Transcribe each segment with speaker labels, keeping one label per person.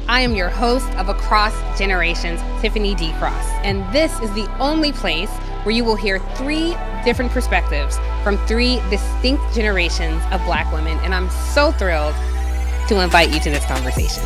Speaker 1: I am your host of Across Generations, Tiffany D. Cross, and this is the only place where you will hear three different perspectives from three distinct generations of Black women, and I'm so thrilled to invite you to this conversation.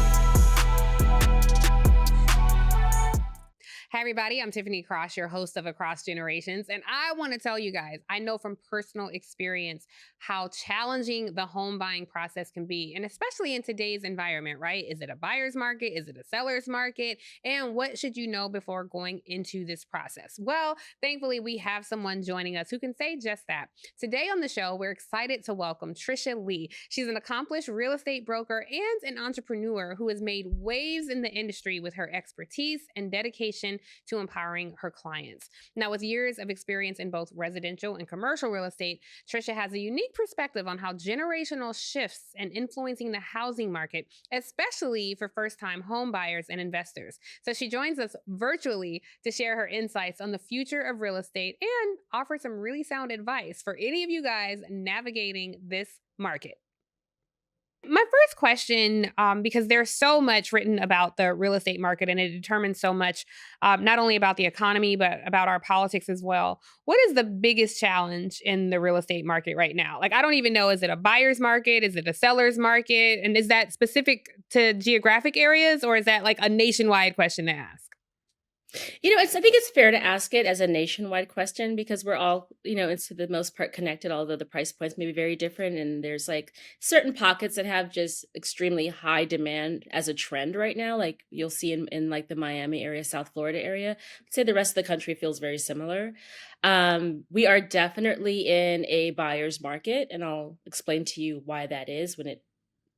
Speaker 1: Hi, everybody. I'm Tiffany Cross, your host of Across Generations. And I want to tell you guys, I know from personal experience how challenging the home buying process can be. And especially in today's environment, right? Is it a buyer's market? Is it a seller's market? And what should you know before going into this process? Well, thankfully, we have someone joining us who can say just that. Today on the show, we're excited to welcome Tricia Lee. She's an accomplished real estate broker and an entrepreneur who has made waves in the industry with her expertise and dedication to empowering her clients. Now, with years of experience in both residential and commercial real estate, Tricia has a unique perspective on how generational shifts and influencing the housing market, especially for first-time home buyers and investors. So she joins us virtually to share her insights on the future of real estate and offer some really sound advice for any of you guys navigating this market. My first question, because there's so much written about the real estate market and it determines so much, not only about the economy, but about our politics as well. What is the biggest challenge in the real estate market right now? Like, I don't even know, is it a buyer's market? Is it a seller's market? And is that specific to geographic areas, or is that like a nationwide question to ask?
Speaker 2: I think it's fair to ask it as a nationwide question because we're all, it's for the most part connected, although the price points may be very different. And there's like certain pockets that have just extremely high demand as a trend right now. Like you'll see in like the Miami area, South Florida area. I'd say the rest of the country feels very similar. We are definitely in a buyer's market, and I'll explain to you why that is when it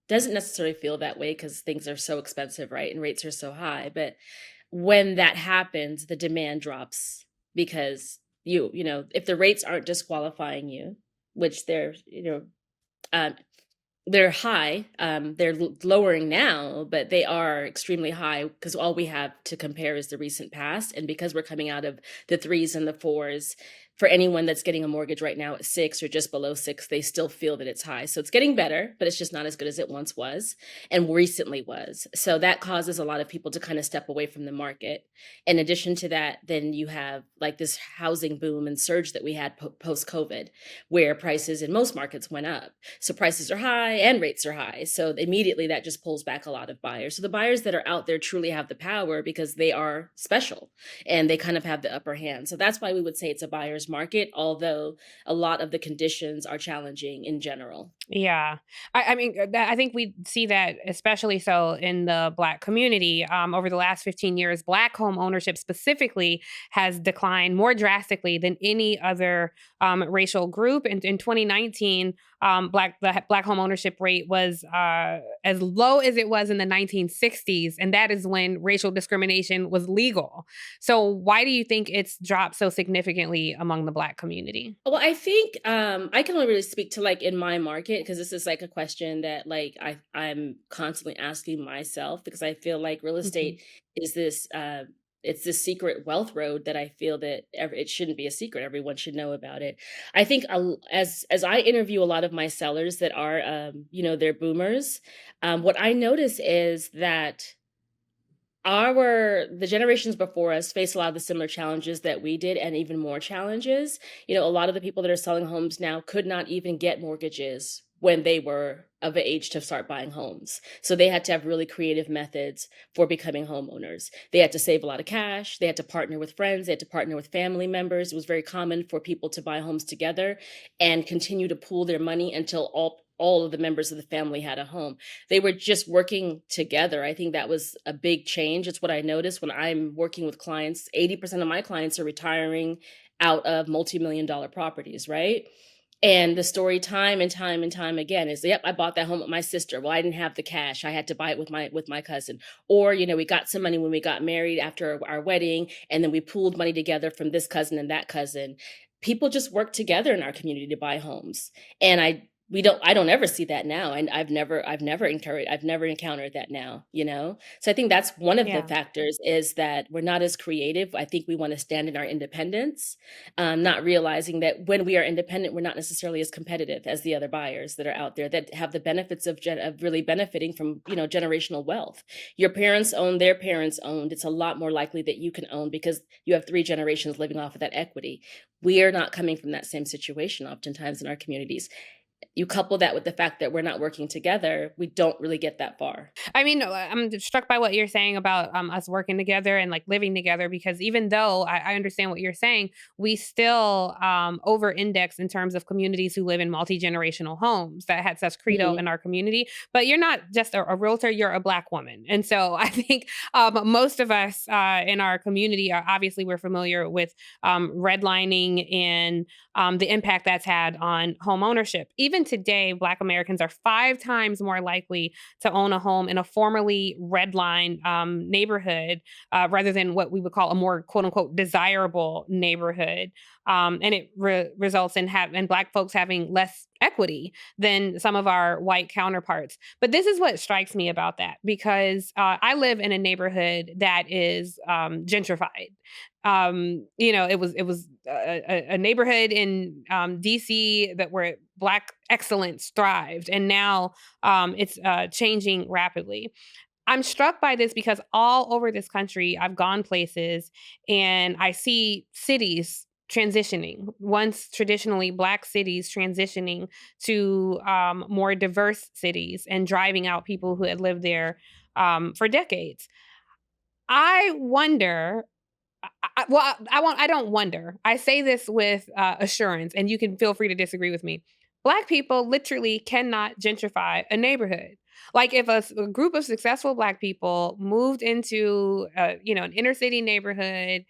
Speaker 2: doesn't necessarily feel that way because things are so expensive, right? And rates are so high. But when that happens, the demand drops because if the rates aren't disqualifying you, which um, they're high, they're lowering now, but they are extremely high because all we have to compare is the recent past. And because we're coming out of the threes and the fours, for anyone that's getting a mortgage right now at 6 or just below 6, they still feel that it's high. So it's getting better, but it's just not as good as it once was and recently was. So that causes a lot of people to kind of step away from the market. In addition to that, then you have like this housing boom and surge that we had post-COVID, where prices in most markets went up. So prices are high and rates are high. So immediately that just pulls back a lot of buyers. So the buyers that are out there truly have the power because they are special and they kind of have the upper hand. So that's why we would say it's a buyer's market, although a lot of the conditions are challenging in general.
Speaker 1: Yeah. I mean, I think we see that especially so in the Black community. Over the last 15 years, Black home ownership specifically has declined more drastically than any other racial group. And in 2019, the Black home ownership rate was as low as it was in the 1960s. And that is when racial discrimination was legal. So why do you think it's dropped so significantly among the Black community?
Speaker 2: Well, I think I can only really speak to like in my market because this is like a question that like I'm constantly asking myself because I feel like real
Speaker 1: Mhm.
Speaker 2: estate is this it's this secret wealth road that I feel that it shouldn't be a secret. Everyone should know about it. I think as I interview a lot of my sellers that are they're boomers, what I notice is that the generations before us faced a lot of the similar challenges that we did and even more challenges. A lot of the people that are selling homes now could not even get mortgages when they were of age to start buying homes. So they had to have really creative methods for becoming homeowners. They had to save a lot of cash. They had to partner with friends. They had to partner with family members. It was very common for people to buy homes together and continue to pool their money until all of the members of the family had a home. They were just working together. I think that was a big change. It's what I noticed when I'm working with clients. 80% of my clients are retiring out of multi-million dollar properties, right? And the story time and time and time again is, yep, I bought that home with my sister. Well, I didn't have the cash. I had to buy it with my cousin. Or, we got some money when we got married after our wedding, and then we pooled money together from this cousin and that cousin. People just work together in our community to buy homes. And I don't ever see that now, and I've never encountered that now, you know? So I think that's one of the
Speaker 1: Yeah.
Speaker 2: factors, is that we're not as creative. I think we wanna stand in our independence, not realizing that when we are independent, we're not necessarily as competitive as the other buyers that are out there that have the benefits of really benefiting from, generational wealth. Your parents owned, their parents owned. It's a lot more likely that you can own because you have 3 generations living off of that equity. We are not coming from that same situation oftentimes in our communities. You couple that with the fact that we're not working together, we don't really get that far.
Speaker 1: I mean, I'm struck by what you're saying about us working together and like living together because even though I understand what you're saying, we still over index in terms of communities who live in multi generational homes that had such credo
Speaker 2: Mhm.
Speaker 1: in our community. But you're not just a realtor, you're a Black woman. And so I think most of us in our community are obviously we're familiar with redlining and the impact that's had on home ownership. Even today, Black Americans are 5 times more likely to own a home in a formerly red line neighborhood rather than what we would call a more quote unquote desirable neighborhood. And it results in and Black folks having less equity than some of our white counterparts. But this is what strikes me about that because I live in a neighborhood that is gentrified. It was a neighborhood in DC that where Black excellence thrived, and now it's changing rapidly. I'm struck by this because all over this country, I've gone places and I see cities transitioning. Once traditionally Black cities transitioning to more diverse cities and driving out people who had lived there for decades. I wonder I don't wonder. I say this with assurance, and you can feel free to disagree with me. Black people literally cannot gentrify a neighborhood. Like if a group of successful Black people moved into, an inner city neighborhood,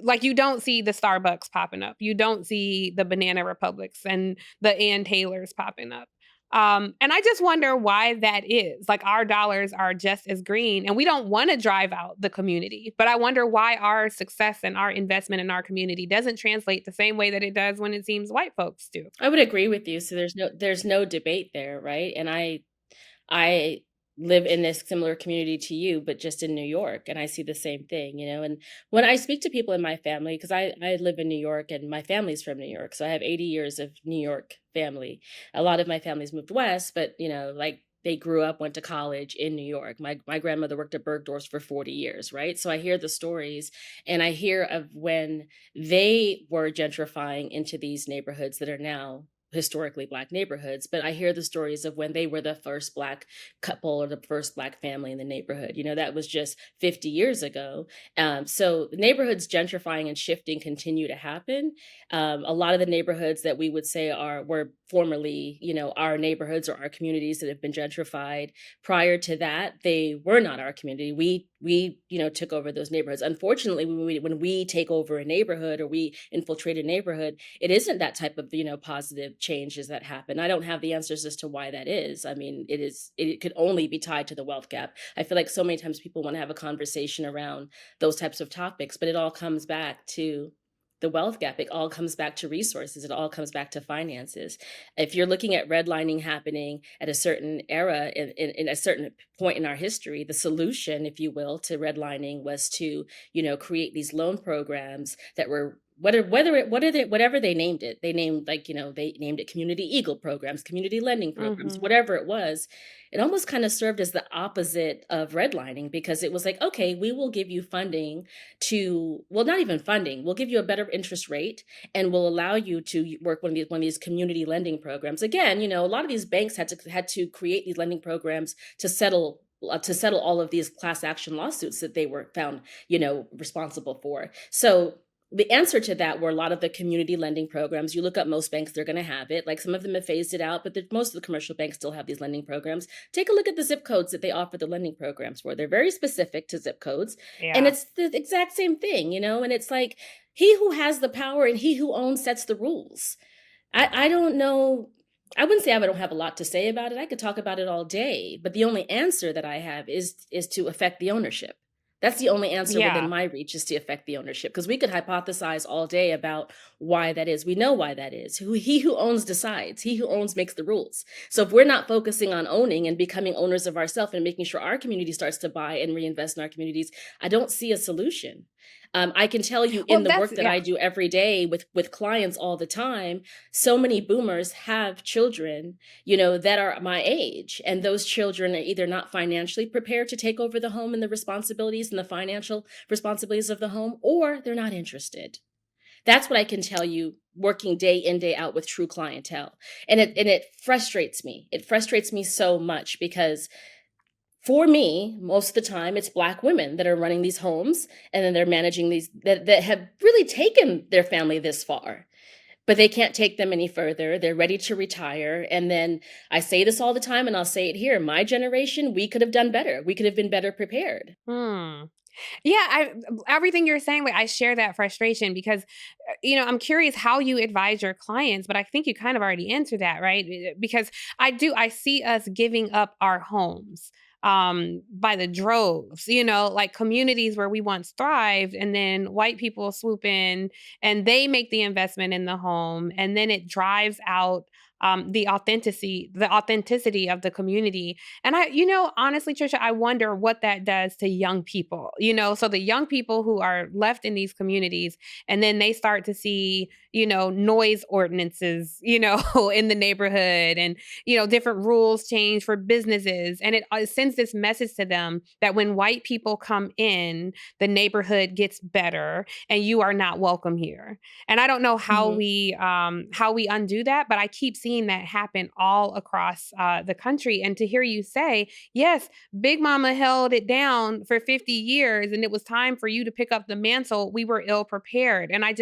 Speaker 1: like you don't see the Starbucks popping up, you don't see the Banana Republics and the Ann Taylors popping up. And I just wonder why that is. Like our dollars are just as green and we don't want to drive out the community. But I wonder why our success and our investment in our community doesn't translate the same way that it does when it seems white folks do.
Speaker 2: I would agree with you, so there's no debate there, right? And I live in this similar community to you, but just in New York, and I see the same thing, and when I speak to people in my family, because I live in New York and my family's from New York, so I have 80 years of New York family. A lot of my family's moved west, but, like, they grew up, went to college in New York. My grandmother worked at Bergdorf's for 40 years, right? So I hear the stories, and I hear of when they were gentrifying into these neighborhoods that are now historically Black neighborhoods, but I hear the stories of when they were the first Black couple or the first Black family in the neighborhood. That was just 50 years ago. So the neighborhoods gentrifying and shifting continue to happen. A lot of the neighborhoods that we would say were formerly, our neighborhoods or our communities that have been gentrified. Prior to that, they were not our community. We took over those neighborhoods. Unfortunately, when we take over a neighborhood or we infiltrate a neighborhood, it isn't that type of positive changes that happen. I don't have the answers as to why that is. I mean, it could only be tied to the wealth gap. I feel like so many times people want to have a conversation around those types of topics, but it all comes back to the wealth gap. It all comes back to resources. It all comes back to finances. If you're looking at redlining happening at a certain era in a certain point in our history, the solution, if you will, to redlining was to, create these loan programs that were whatever they named it. They named they named it community eagle programs, community lending programs,
Speaker 1: Hmm.
Speaker 2: whatever it was. It almost kind of served as the opposite of redlining because it was like, okay, we will give you funding well, not even funding, we'll give you a better interest rate and will allow you to work one of these community lending programs. Again, a lot of these banks had to create these lending programs to settle all of these class action lawsuits that they were found, responsible for. So the answer to that were a lot of the community lending programs. You look up most banks, they're going to have it. Like some of them have phased it out, but most of the commercial banks still have these lending programs. Take a look at the zip codes that they offer the lending programs for. They're very specific to zip codes. And
Speaker 1: Yeah.
Speaker 2: it's the exact same thing, and it's like he who has the power and he who owns sets the rules. I don't know. I wouldn't say I don't have a lot to say about it. I could talk about it all day, but the only answer that I have is to affect the ownership. That's the only answer within
Speaker 1: Yeah.
Speaker 2: my reach, is to affect the ownership, because we could hypothesize all day about why that is. We know why that is. He who owns decides. He who owns makes the rules. So if we're not focusing on owning and becoming owners of ourselves and making sure our community starts to buy and reinvest in our communities, I don't see a solution. I can tell you, in
Speaker 1: Well,
Speaker 2: the
Speaker 1: that's
Speaker 2: work that
Speaker 1: yeah.
Speaker 2: I do every day with clients all the time, so many boomers have children, that are my age. And those children are either not financially prepared to take over the home and the responsibilities and the financial responsibilities of the home, or they're not interested. That's what I can tell you, working day in, day out with true clientele. And it frustrates me. It frustrates me so much, because for me, most of the time, it's Black women that are running these homes, and then they're managing these, that have really taken their family this far, but they can't take them any further. They're ready to retire. And then I say this all the time, and I'll say it here. My generation, we could have done better. We could have been better prepared.
Speaker 1: Hmm. Yeah, everything you're saying, like I share that frustration because I'm curious how you advise your clients, but I think you kind of already answered that, right? Because I see us giving up our homes by the droves, like communities where we once thrived, and then white people swoop in and they make the investment in the home, and then it drives out the authenticity of the community. And honestly, Trisha, I wonder what that does to young people. So the young people who are left in these communities, and then they start to see, noise ordinances, in the neighborhood, and different rules change for businesses, and it sends this message to them that when white people come in, the neighborhood gets better, and you are not welcome here. And I don't know
Speaker 2: Mhm.
Speaker 1: how we undo that, but I keep seeing that happen all across the country. And to hear you say, yes, Big Mama held it down for 50 years, and it was time for you to pick up the mantle. We were ill prepared, and I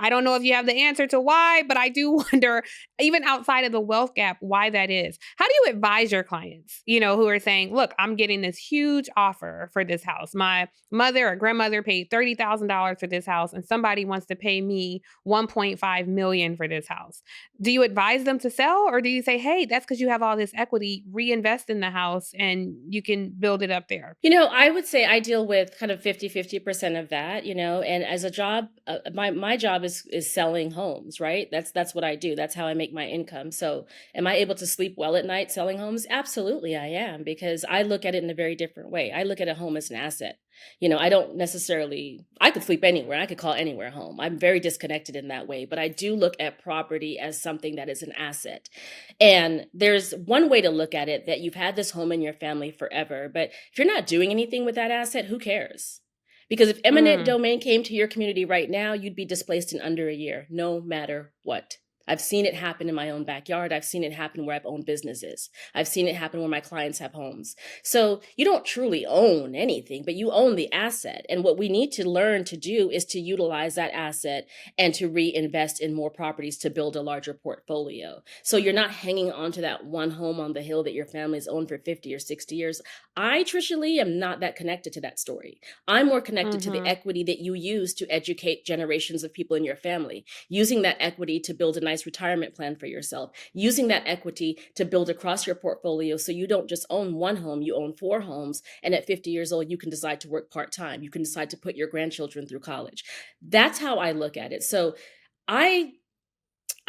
Speaker 1: don't know if you have the answer to why, but I do wonder, even outside of the wealth gap, why that is. How do you advise your clients, who are saying, look, I'm getting this huge offer for this house. My mother or grandmother paid $30,000 for this house, and somebody wants to pay me 1.5 million for this house. Do you advise them to sell, or do you say, hey, that's because you have all this equity, reinvest in the house and you can build it up there?
Speaker 2: I would say I deal with kind of 50-50% of that, and as a job, my job is selling homes, right? That's what I do. That's how I make my income. So, am I able to sleep well at night selling homes? Absolutely, I am, because I look at it in a very different way. I look at a home as an asset. I don't necessarily, I could sleep anywhere. I could call anywhere home. I'm very disconnected in that way, but I do look at property as something that is an asset. And there's one way to look at it, that you've had this home in your family forever, but if you're not doing anything with that asset, who cares? Because if eminent
Speaker 1: Mm,
Speaker 2: domain came to your community right now, you'd be displaced in under a year, no matter what. I've seen it happen in my own backyard. I've seen it happen where I've owned businesses. I've seen it happen where my clients have homes. So you don't truly own anything, but you own the asset. And what we need to learn to do is to utilize that asset and to reinvest in more properties to build a larger portfolio. So you're not hanging on to that one home on the hill that your family's owned for 50 or 60 years. I, Tricia Lee, am not that connected to that story. I'm more connected to the
Speaker 1: mhm.
Speaker 2: equity that you use to educate generations of people in your family, using that equity to build a nice retirement plan for yourself, using that equity to build across your portfolio so you don't just own one home, you own 4 homes. And at 50 years old, you can decide to work part time. You can decide to put your grandchildren through college. That's how I look at it. So I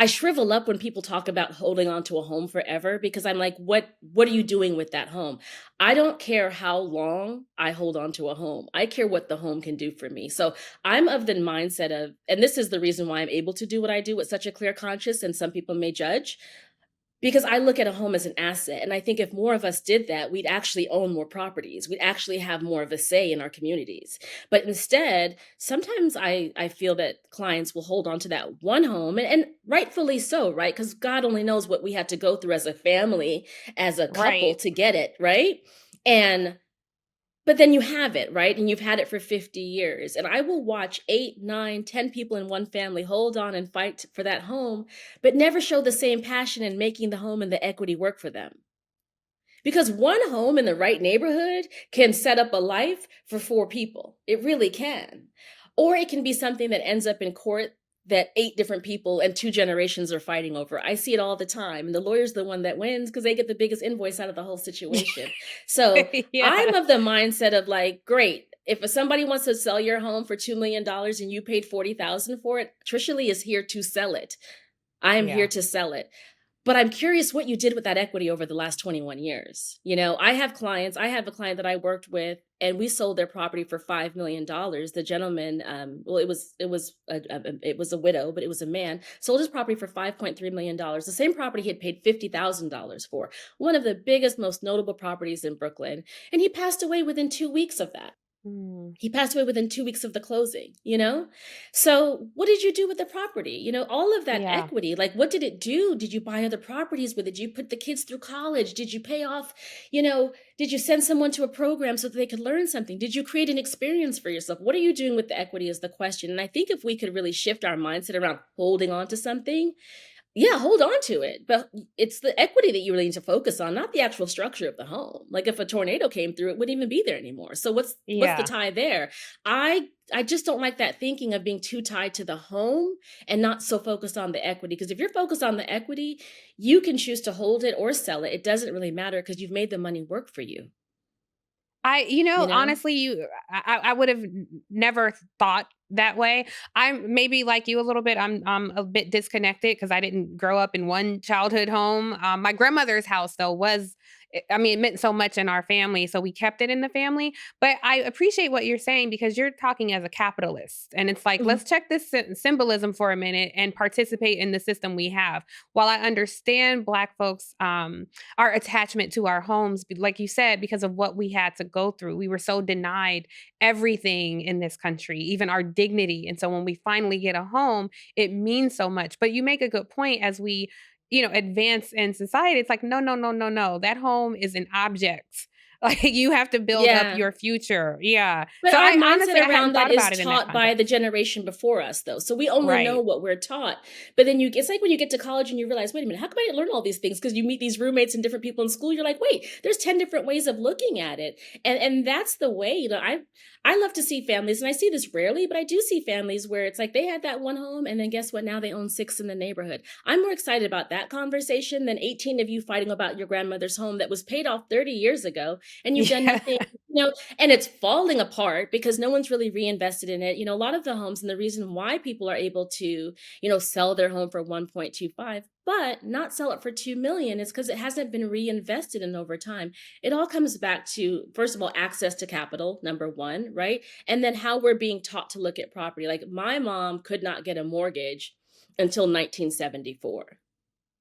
Speaker 2: I shrivel up when people talk about holding on to a home forever, because I'm like, what are you doing with that home? I don't care how long I hold on to a home. I care what the home can do for me. So I'm of the mindset of, and this is the reason why I'm able to do what I do with such a clear conscience, and some people may judge, because I look at a home as an asset. And I think if more of us did that, we'd actually own more properties. We'd actually have more of a say in our communities. But instead, sometimes I feel that clients will hold on to that one home, and rightfully so, right? Because God only knows what we had to go through as a family, as a couple,
Speaker 1: Right.
Speaker 2: to get it, right? And but then you have it, right? And you've had it for 50 years. And I will watch 8, 9, 10 people in one family hold on and fight for that home, but never show the same passion in making the home and the equity work for them. Because one home in the right neighborhood can set up a life for 4 people. It really can. Or it can be something that ends up in court that 8 different people and 2 generations are fighting over. I see it all the time. And the lawyer's the one that wins because they get the biggest invoice out of the whole situation. So I'm
Speaker 1: Yeah.
Speaker 2: of the mindset of like, great. If somebody wants to sell your home for $2 million and you paid 40,000 for it, Tricia Lee is here to sell it. I am here
Speaker 1: Yeah.
Speaker 2: to sell it. But I'm curious what you did with that equity over the last 21 years. I have clients. I have a client that I worked with, and we sold their property for $5 million. The gentleman, well, it was a widow, but it was a man, sold his property for $5.3 million. The same property he had paid $50,000 for, one of the biggest, most notable properties in Brooklyn, and he passed away within 2 weeks of that.
Speaker 1: Mm.
Speaker 2: He passed away within 2 weeks of the closing. So what did you do with the property? All of that
Speaker 1: Yeah.
Speaker 2: equity, like what did it do? Did you buy other properties with it? Did you put the kids through college? Did you pay off, did you send someone to a program so that they could learn something? Did you create an experience for yourself? What are you doing with the equity is the question. And I think if we could really shift our mindset around holding on to something, yeah, hold on to it. But it's the equity that you really need to focus on, not the actual structure of the home. Like if a tornado came through, it wouldn't even be there anymore. So what's the
Speaker 1: Yeah.
Speaker 2: tie there? I just don't like that thinking of being too tied to the home and not so focused on the equity. Because if you're focused on the equity, you can choose to hold it or sell it. It doesn't really matter because you've made the money work for you, you know?
Speaker 1: Honestly, I would have never thought that way. I'm maybe like you a little bit. I'm a bit disconnected because I didn't grow up in one childhood home. My grandmother's house though was, I mean, it meant so much in our family, so we kept it in the family. But I appreciate what you're saying because you're talking as a capitalist, and it's like
Speaker 2: Mhm.
Speaker 1: let's check this symbolism for a minute and participate in the system we have. While I understand Black folks, our attachment to our homes, like you said, because of what we had to go through. We were so denied everything in this country, even our dignity. And so when we finally get a home, it means so much. But you make a good point as we, advance in society. It's like, no, no, no, no, no. That home is an object. Like you have to build up
Speaker 2: Yeah.
Speaker 1: your future. Yeah.
Speaker 2: But
Speaker 1: So
Speaker 2: our
Speaker 1: I honestly
Speaker 2: mindset
Speaker 1: I hadn't
Speaker 2: around that
Speaker 1: thought
Speaker 2: is
Speaker 1: about it in that
Speaker 2: taught by the
Speaker 1: context.
Speaker 2: generation before us, though. So we only know
Speaker 1: Right.
Speaker 2: what we're taught. But then it's like when you get to college and you realize, wait a minute, how come I didn't learn all these things? Because you meet these roommates and different people in school. You're like, wait, there's 10 different ways of looking at it. And that's the way, I love to see families, and I see this rarely, but I do see families where it's like they had that one home, and then guess what? Now they own six in the neighborhood. I'm more excited about that conversation than 18 of you fighting about your grandmother's home that was paid off 30 years ago, and you've done
Speaker 1: Yeah.
Speaker 2: nothing. And it's falling apart because no one's really reinvested in it. A lot of the homes, and the reason why people are able to, sell their home for 1.25, but not sell it for 2 million is because it hasn't been reinvested in over time. It all comes back to, first of all, access to capital, number one, right? And then how we're being taught to look at property. Like my mom could not get a mortgage until 1974.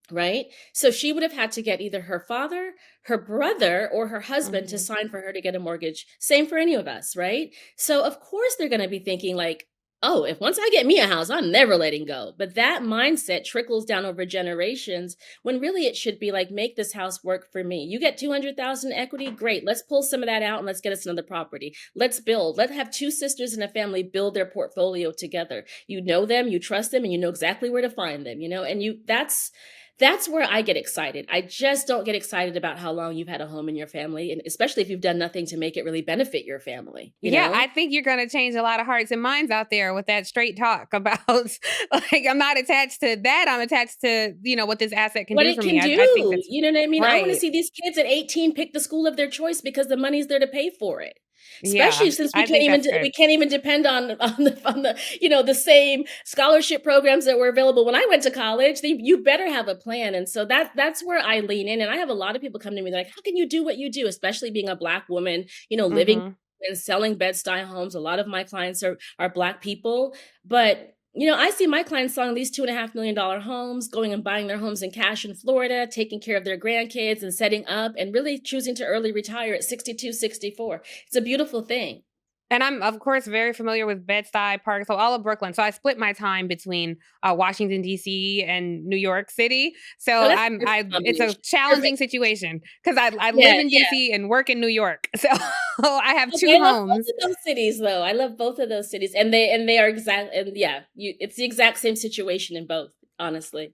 Speaker 2: Right? So she would have had to get either her father, her brother, or her husband to
Speaker 1: Mhm.
Speaker 2: sign for her to get a mortgage. Same for any of us, right? So of course they're going to be thinking like, oh, if once I get me a house, I'm never letting go. But that mindset trickles down over generations when really it should be like, make this house work for me. You get 200,000 equity, great. Let's pull some of that out and let's get us another property. Let's build. Let's have two sisters in a family build their portfolio together. You know them, you trust them, and you know exactly where to find them, and that's where I get excited. I just don't get excited about how long you've had a home in your family, and especially if you've done nothing to make it really benefit your family, you
Speaker 1: Yeah, I
Speaker 2: know?
Speaker 1: think you're gonna change a lot of hearts and minds out there with that straight talk about like I'm not attached to that. I'm attached to, what this asset can
Speaker 2: What
Speaker 1: do
Speaker 2: it
Speaker 1: for
Speaker 2: can
Speaker 1: me.
Speaker 2: do,
Speaker 1: I think that's
Speaker 2: you know what I mean? I wanna
Speaker 1: right.
Speaker 2: see these kids at 18 pick the school of their choice because the money's there to pay for it.
Speaker 1: Yeah,
Speaker 2: Especially since we
Speaker 1: I
Speaker 2: can't
Speaker 1: think
Speaker 2: even
Speaker 1: that's good.
Speaker 2: we can't even depend on the same scholarship programs that were available when I went to college. You better have a plan, and so that's where I lean in. And I have a lot of people come to me like, "How can you do what you do?" Especially being a Black woman, living
Speaker 1: Mhm.
Speaker 2: and selling Bed-Stuy homes. A lot of my clients are Black people, but I see my clients selling these $2.5 million homes, going and buying their homes in cash in Florida, taking care of their grandkids and setting up and really choosing to early retire at 62, 64. It's a beautiful thing.
Speaker 1: And I'm, of course, very familiar with Bed-Stuy, Park, so all of Brooklyn. So I split my time between Washington D.C. and New York City.
Speaker 2: Oh,
Speaker 1: So
Speaker 2: that's a perfect
Speaker 1: it's a
Speaker 2: combination.
Speaker 1: challenging
Speaker 2: Perfect.
Speaker 1: situation because I
Speaker 2: Yeah,
Speaker 1: live in
Speaker 2: yeah.
Speaker 1: D.C. and work in New York. So I have
Speaker 2: Okay,
Speaker 1: two
Speaker 2: I love both
Speaker 1: homes.
Speaker 2: of those cities, though. I love both of those cities, and they are exact. And yeah, it's the exact same situation in both. Honestly,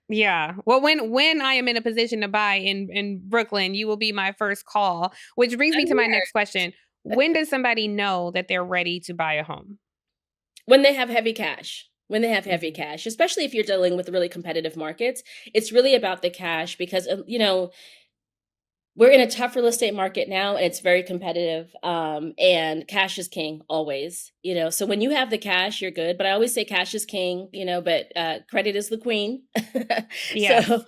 Speaker 1: Yeah. Well, when I am in a position to buy in Brooklyn, you will be my first call, which brings me
Speaker 2: I'm
Speaker 1: to my
Speaker 2: here
Speaker 1: next question. When does somebody know that they're ready to buy a home?
Speaker 2: when they have heavy cash. When they have heavy
Speaker 1: Mhm.
Speaker 2: cash, especially if you're dealing with really competitive markets, it's really about the cash because We're in a tough real estate market now, and it's very competitive. And cash is king always, So when you have the cash, you're good. But I always say cash is king, but credit is the queen.
Speaker 1: Yes.
Speaker 2: so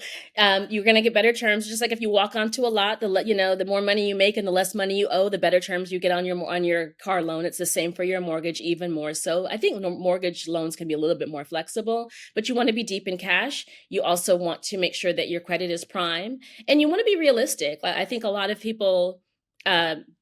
Speaker 2: you're gonna get better terms. Just like if you walk onto a lot, the more money you make and the less money you owe, the better terms you get on your car loan. It's the same for your mortgage, even more so. I think mortgage loans can be a little bit more flexible, but you want to be deep in cash. You also want to make sure that your credit is prime. And you want to be realistic. I think a lot of people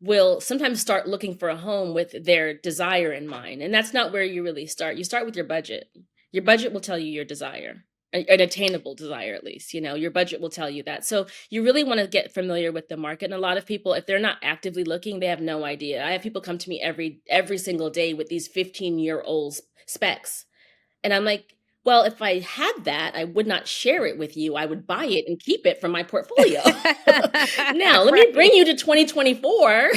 Speaker 2: will sometimes start looking for a home with their desire in mind. And that's not where you really start. You start with your budget. Your budget will tell you your desire, an attainable desire, at least. Your budget will tell you that. So you really want to get familiar with the market. And a lot of people, if they're not actively looking, they have no idea. I have people come to me every single day with these 15-year-old specs. And I'm like, well, if I had that, I would not share it with you. I would buy it and keep it from my portfolio. Now, let me bring you to 2024,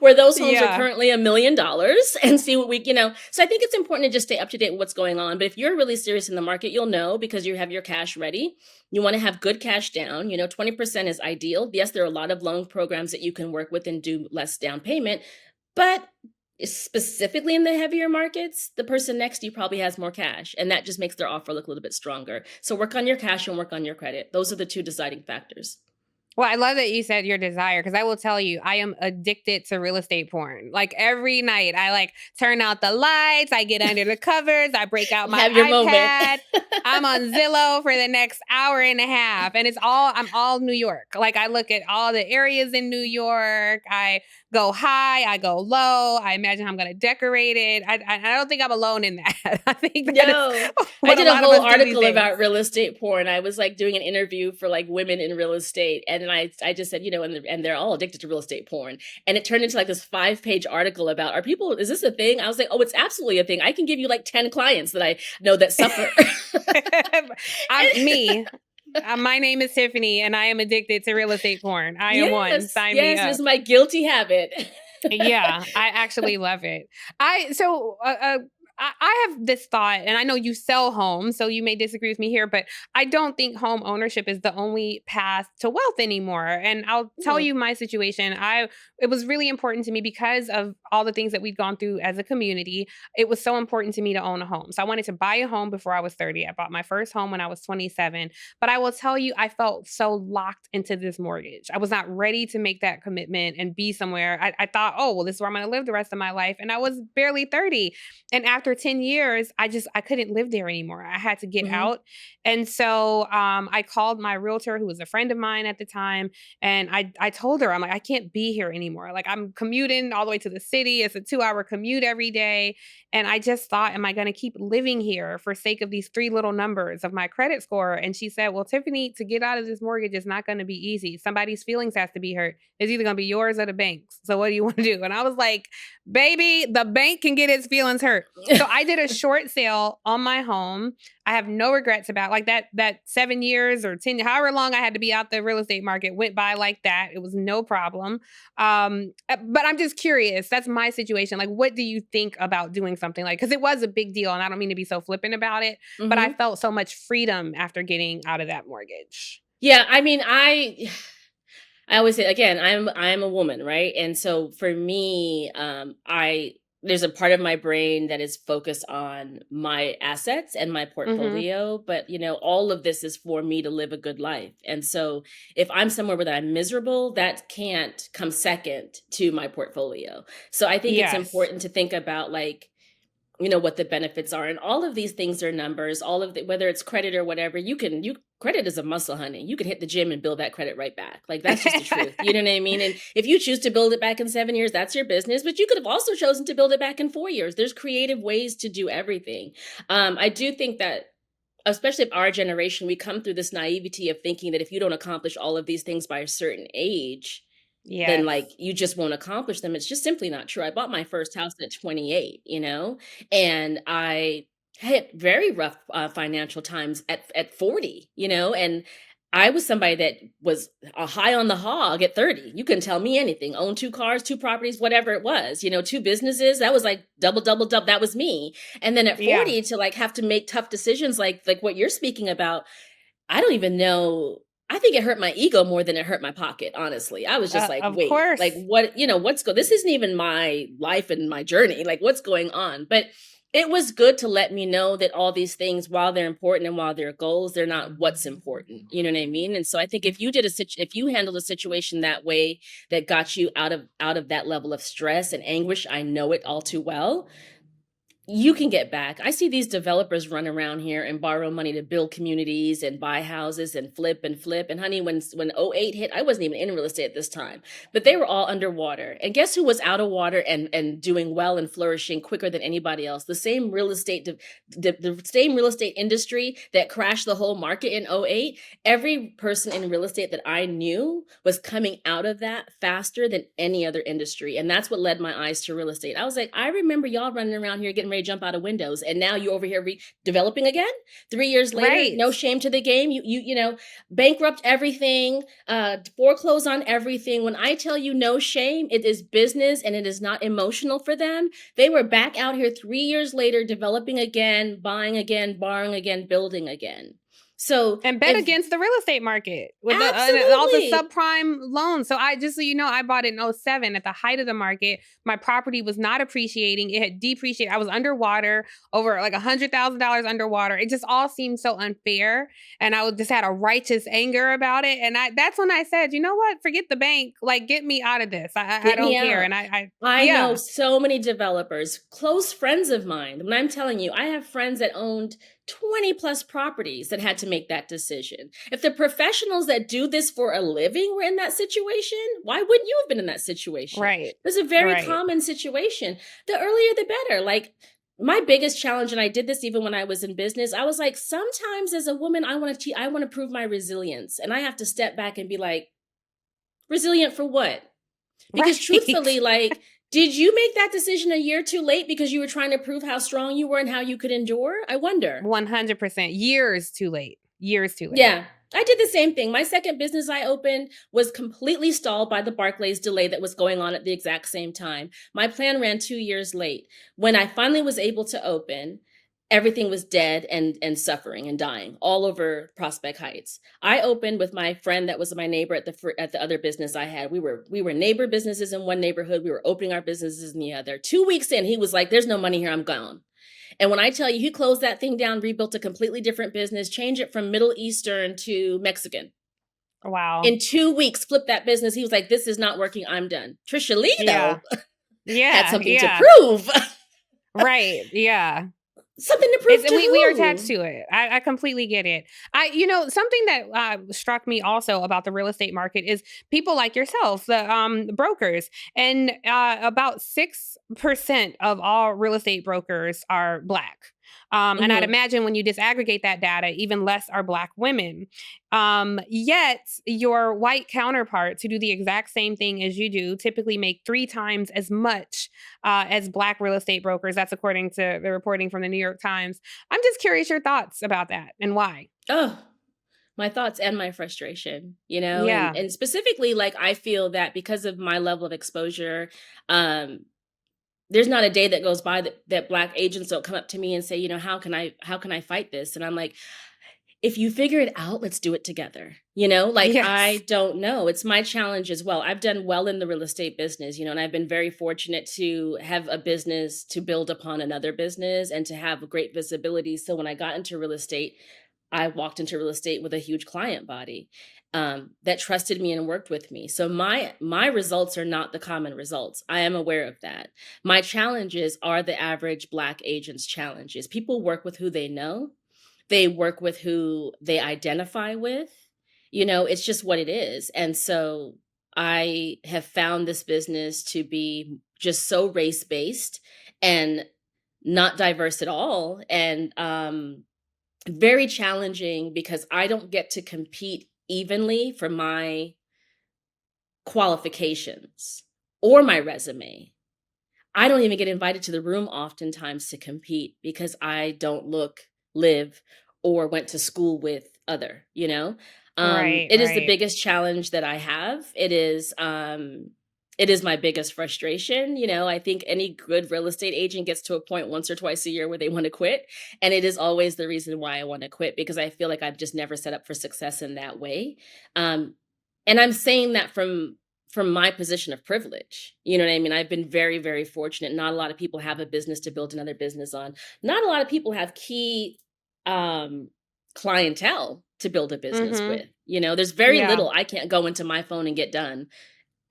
Speaker 2: where those homes are currently $1 million, and see what So I think it's important to just stay up to date with what's going on. But if you're really serious in the market, you'll know because you have your cash ready. You want to have good cash down. 20% is ideal. Yes, there are a lot of loan programs that you can work with and do less down payment, but specifically in the heavier markets, the person next to you probably has more cash, and that just makes their offer look a little bit stronger. So work on your cash and work on your credit. Those are the two deciding factors.
Speaker 1: Well, I love that you said your desire, because I will tell you, I am addicted to real estate porn. Like every night, I turn out the lights, I get under the covers, I break out my
Speaker 2: Have your
Speaker 1: iPad.
Speaker 2: moment.
Speaker 1: I'm on Zillow for the next hour and a half, and I'm all New York. Like I look at all the areas in New York. I go high, I go low. I imagine I'm going to decorate it. I don't think I'm alone in that. I think that
Speaker 2: No,
Speaker 1: is
Speaker 2: I
Speaker 1: what
Speaker 2: did
Speaker 1: a
Speaker 2: a
Speaker 1: lot of
Speaker 2: whole
Speaker 1: us do these
Speaker 2: article
Speaker 1: days.
Speaker 2: about real estate porn. I was doing an interview for women in real estate, and then I just said, and they're all addicted to real estate porn, and it turned into this 5-page article about is this a thing? I was like, oh, it's absolutely a thing. I can give you 10 clients that I know that suffer.
Speaker 1: I'm me. My name is Tiffany, and I am addicted to real estate porn. I am one. Sign me
Speaker 2: Yes,
Speaker 1: up.
Speaker 2: it's my guilty habit.
Speaker 1: Yeah, I actually love it. I have this thought, and I know you sell homes, so you may disagree with me here, but I don't think home ownership is the only path to wealth anymore. And I'll tell you my situation. It was really important to me because of all the things that we'd gone through as a community. It was so important to me to own a home. So I wanted to buy a home before I was 30. I bought my first home when I was 27. But I will tell you, I felt so locked into this mortgage. I was not ready to make that commitment and be somewhere. I thought, oh, well, this is where I'm going to live the rest of my life. And I was barely 30. And after 10 years, I couldn't live there anymore. I had to get out. And so I called my realtor, who was a friend of mine at the time. And I told her, I'm like, I can't be here anymore. Like I'm commuting all the way to the city. It's a 2-hour commute every day. And I just thought, am I going to keep living here for sake of these 3 little numbers of my credit score? And she said, well, Tiffany, to get out of this mortgage is not going to be easy. Somebody's feelings has to be hurt. It's either going to be yours or the bank's. So what do you want to do? And I was like, baby, the bank can get its feelings hurt. So I did a short sale on my home. I have no regrets about that 7 years or 10, however long I had to be out the real estate market went by like that. It was no problem. But I'm just curious. That's my situation. Like, what do you think about doing something because it was a big deal, and I don't mean to be so flippant about it, but I felt so much freedom after getting out of that mortgage.
Speaker 2: Yeah, I mean, I always say again, I'm a woman, right? And so for me, there's a part of my brain that is focused on my assets and my portfolio, but all of this is for me to live a good life. And so if I'm somewhere where I'm miserable, that can't come second to my portfolio. So I think it's important to think about what the benefits are. And all of these things are numbers, whether it's credit or whatever, credit is a muscle, honey. You can hit the gym and build that credit right back. That's just the truth. You know what I mean? And if you choose to build it back in 7 years, that's your business, but you could have also chosen to build it back in 4 years. There's creative ways to do everything. I do think that, especially if our generation, we come through this naivety of thinking that if you don't accomplish all of these things by a certain age, then you just won't accomplish them. It's just simply not true. I bought my first house at 28, and I had very rough financial times at 40, and I was somebody that was a high on the hog at 30. You couldn't tell me anything. Own 2 cars, 2 properties, whatever it was, 2 businesses. That was double. That was me. And then at 40 to have to make tough decisions like what you're speaking about, I don't even know I think it hurt my ego more than it hurt my pocket, honestly. I was just like,
Speaker 1: Of
Speaker 2: "Wait, like,
Speaker 1: course.
Speaker 2: what this isn't even my life and my journey, like, what's going on?" But it was good to let me know that all these things, while they're important and while they're goals, they're not what's important, you know what I mean? And so I think if you handled a situation that way that got you out of that level of stress and anguish, I know it all too well, you can get back. I see these developers run around here and borrow money to build communities and buy houses and flip and flip. And honey, when '08 hit, I wasn't even in real estate at this time, but they were all underwater. And guess who was out of water and doing well and flourishing quicker than anybody else? The same real estate industry that crashed the whole market in '08. Every person in real estate that I knew was coming out of that faster than any other industry. And that's what led my eyes to real estate. I was like, I remember y'all running around here getting ready to jump out of windows. And now you're over here developing again. 3 years later,
Speaker 1: Right.
Speaker 2: no shame to the game. You bankrupt everything, foreclose on everything. When I tell you no shame, it is business and it is not emotional for them. They were back out here 3 years later, developing again, buying again, borrowing again, building again. So
Speaker 1: And bet
Speaker 2: if
Speaker 1: against the real estate market with all the
Speaker 2: absolutely.
Speaker 1: subprime loans. So I just so you know, I bought it in '07 at the height of the market. My property was not appreciating; it had depreciated. I was underwater, over like $100,000 underwater. It just all seemed so unfair, and just had a righteous anger about it. And that's when I said, you know what? Forget the bank. Like, get me out of this. I
Speaker 2: Get me
Speaker 1: don't care.
Speaker 2: out.
Speaker 1: And I
Speaker 2: I know
Speaker 1: yeah.
Speaker 2: so many developers, close friends of mine. When I'm telling you, I have friends that owned 20 plus properties that had to make that decision. If the professionals that do this for a living were in that situation, why wouldn't you have been in that situation?
Speaker 1: Right.
Speaker 2: It was a very
Speaker 1: Right.
Speaker 2: common situation. The earlier, the better. Like, my biggest challenge, and I did this even when I was in business, I was like, sometimes as a woman, I want to prove my resilience. And I have to step back and be like, resilient for what? Because truthfully,
Speaker 1: Right.
Speaker 2: like, did you make that decision a year too late because you were trying to prove how strong you were and how you could endure? I wonder.
Speaker 1: 100%. Years too late. Years too late.
Speaker 2: Yeah, I did the same thing. My second business I opened was completely stalled by the Barclays delay that was going on at the exact same time. My plan ran 2 years late. When I finally was able to open, everything was dead and suffering and dying all over Prospect Heights. I opened with my friend that was my neighbor at the other business I had. We were neighbor businesses in one neighborhood. We were opening our businesses in the other. 2 weeks in, he was like, "There's no money here. I'm gone." And when I tell you, he closed that thing down, rebuilt a completely different business, changed it from Middle Eastern to Mexican.
Speaker 1: Wow.
Speaker 2: In 2 weeks, flipped that business. He was like, "This is not working. I'm done." Tricia Lee,
Speaker 1: Yeah.
Speaker 2: though, had
Speaker 1: Yeah.
Speaker 2: something to
Speaker 1: Yeah.
Speaker 2: prove.
Speaker 1: Right. Yeah.
Speaker 2: Something to prove to
Speaker 1: We are attached
Speaker 2: who?
Speaker 1: to it. I completely get it. Something that struck me also about the real estate market is people like yourself, the brokers, and about 6% of all real estate brokers are Black. And I'd
Speaker 2: Mhm.
Speaker 1: imagine when you disaggregate that data, even less are Black women. Yet your white counterparts who do the exact same thing as you do typically make 3 times as much as Black real estate brokers. That's according to the reporting from the New York Times. I'm just curious your thoughts about that and why.
Speaker 2: Oh, my thoughts and my frustration, and
Speaker 1: Yeah.
Speaker 2: and specifically, like, I feel that because of my level of exposure, um, there's not a day that goes by that Black agents don't come up to me and say, how can I fight this? And I'm like, if you figure it out, let's do it together. Like,
Speaker 1: Yes.
Speaker 2: I don't know. It's my challenge as well. I've done well in the real estate business, and I've been very fortunate to have a business to build upon another business and to have great visibility. So when I got into real estate, I walked into real estate with a huge client body that trusted me and worked with me. So my results are not the common results. I am aware of that. My challenges are the average Black agent's challenges. People work with who they know. They work with who they identify with. It's just what it is. And so I have found this business to be just so race based and not diverse at all. And very challenging because I don't get to compete evenly for my qualifications or my resume. I don't even get invited to the room oftentimes to compete because I don't look, live, or went to school with other.
Speaker 1: Right,
Speaker 2: It is the
Speaker 1: right.
Speaker 2: biggest challenge that I have. It is it is my biggest frustration. I think any good real estate agent gets to a point once or twice a year where they want to quit. And it is always the reason why I want to quit, because I feel like I've just never set up for success in that way. Um, and I'm saying that from my position of privilege. You know what I mean? I've been very, very fortunate. Not a lot of people have a business to build another business on. Not a lot of people have key um, clientele to build a business
Speaker 1: Mm-hmm.
Speaker 2: with. There's very
Speaker 1: Yeah.
Speaker 2: little I can't go into my phone and get done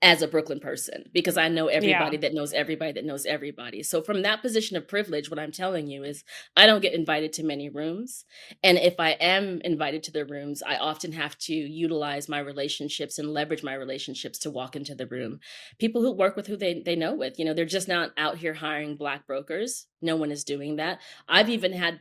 Speaker 2: as a Brooklyn person, because I know
Speaker 1: Yeah.
Speaker 2: everybody that knows everybody that knows everybody. So from that position of privilege, what I'm telling you is I don't get invited to many rooms. And if I am invited to the rooms, I often have to utilize my relationships and leverage my relationships to walk into the room. People who work with who they know with, they're just not out here hiring Black brokers. No one is doing that. I've even had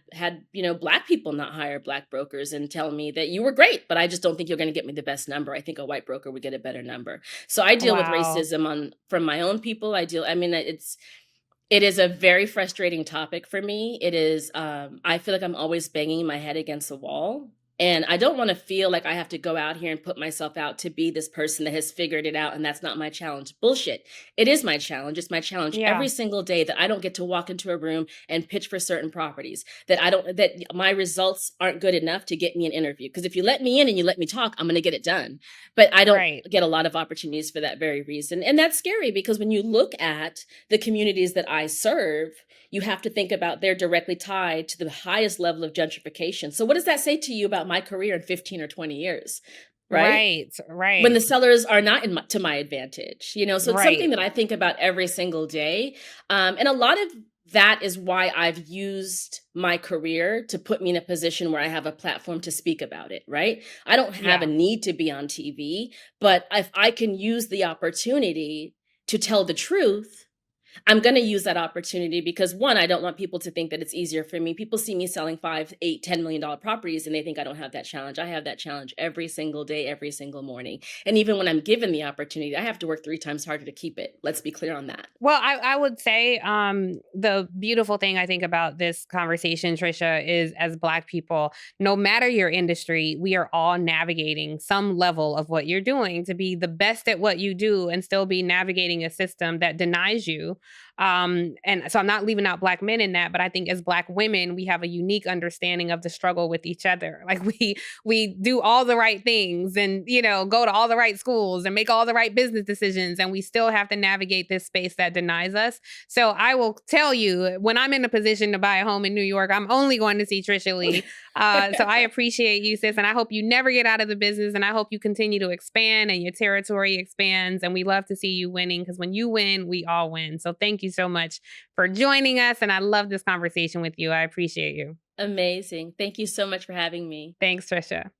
Speaker 2: Black people not hire Black brokers and tell me that you were great, but I just don't think you're going to get me the best number. I think a white broker would get a better number. So I deal with
Speaker 1: Wow.
Speaker 2: racism from my own people. I mean, it is a very frustrating topic for me. It is, I feel like I'm always banging my head against a wall. And I don't want to feel like I have to go out here and put myself out to be this person that has figured it out and that's not my challenge. Bullshit. It is my challenge. It's my challenge
Speaker 1: Yeah.
Speaker 2: every single day that I don't get to walk into a room and pitch for certain properties, that my results aren't good enough to get me an interview. Because if you let me in and you let me talk, I'm going to get it done. But I don't
Speaker 1: Right.
Speaker 2: get a lot of opportunities for that very reason. And that's scary, because when you look at the communities that I serve, you have to think about they're directly tied to the highest level of gentrification. So what does that say to you about my career in 15 or 20 years? Right?
Speaker 1: Right.
Speaker 2: When the
Speaker 1: Right.
Speaker 2: sellers are not to my advantage, so it's something
Speaker 1: Right.
Speaker 2: that I think about every single day. And a lot of that is why I've used my career to put me in a position where I have a platform to speak about it, right? I don't have a
Speaker 1: Yeah.
Speaker 2: need to be on TV, but if I can use the opportunity to tell the truth, I'm going to use that opportunity, because one, I don't want people to think that it's easier for me. People see me selling 5, 8, $10 million properties and they think I don't have that challenge. I have that challenge every single day, every single morning. And even when I'm given the opportunity, I have to work 3 times harder to keep it. Let's be clear on that.
Speaker 1: Well, I would say the beautiful thing I think about this conversation, Tricia, is as Black people, no matter your industry, we are all navigating some level of what you're doing to be the best at what you do and still be navigating a system that denies you. And so I'm not leaving out Black men in that, but I think as Black women, we have a unique understanding of the struggle with each other. Like we do all the right things and go to all the right schools and make all the right business decisions, and we still have to navigate this space that denies us. So I will tell you, when I'm in a position to buy a home in New York, I'm only going to see Tricia Lee. So I appreciate you, sis, and I hope you never get out of the business, and I hope you continue to expand and your territory expands, and we love to see you winning, because when you win, we all win. So thank you so much for joining us, and I love this conversation with you. I appreciate you.
Speaker 2: Amazing. Thank you so much for having me.
Speaker 1: Thanks, Tricia.